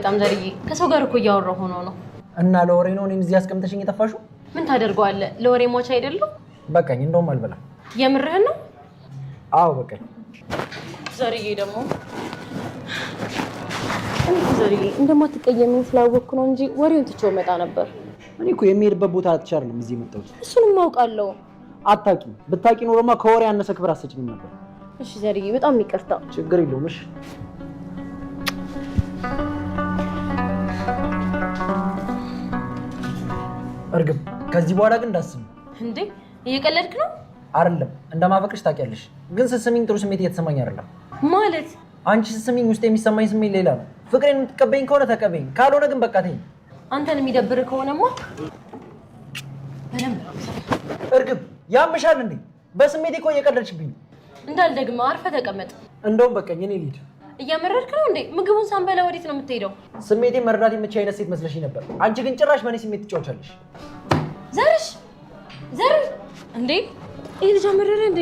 በጣም ዘርዬ ከሰው ጋር እኮ እያወራሁ ሆኖ ነው እና ለወሬ ነው እኔን እዚህ አስቀምጠሽኝ የጠፋሽው? ምን ታደርገዋለህ? ለወሬ ሞች አይደለም። በቃኝ፣ እንደውም አልበላም። የምርህን ነው? አዎ በቃኝ። ዘርዬ ደግሞ ዘርዬ እንደማትቀየመኝ ስላወቅኩ ነው እንጂ ወሬውን ትቼው መጣ ነበር። እኔ እኮ የሚሄድበት ቦታ አትቻልም እዚህ የመጣሁት። እሱንም አውቃለሁ። አታውቂም። ብታውቂ ኖሮማ ከወሬ ያነሰ ክብር አትሰጪኝም ነበር። እሺ ዘርዬ በጣም ይቅርታ። ችግር የለውም። እሺ እርግብ፣ ከዚህ በኋላ ግን እንዳስብ። እንዴ እየቀለድክ ነው? አይደለም፣ እንደማፈቅርሽ ታውቂያለሽ። ግን ስትስሚኝ ጥሩ ስሜት እየተሰማኝ አይደለም። ማለት አንቺ ስትስሚኝ ውስጥ የሚሰማኝ ስሜት ሌላ ነው። ፍቅሬን የምትቀበይኝ ከሆነ ተቀበይኝ፣ ካልሆነ ግን በቃ ተይኝ። አንተን የሚደብር ከሆነማ በደንብ ነው። እርግብ ያምሻል እንዴ? በስሜቴ እኮ እየቀለድሽብኝ። እንዳልደግመው አርፈህ ተቀመጥ። እንደውም በቃኝ፣ እኔ ልሂድ። እያመረርክ ነው እንዴ? ምግቡን ሳንበላ ወዴት ነው የምትሄደው? ስሜቴን መረዳት የምትችይ አይነት ሴት መስለሽኝ ነበር። አንቺ ግን ጭራሽ በእኔ ስሜት ትጫወቻለሽ። ዘርሽ እንዴ ይህ ልጅ አመረረ እንዴ?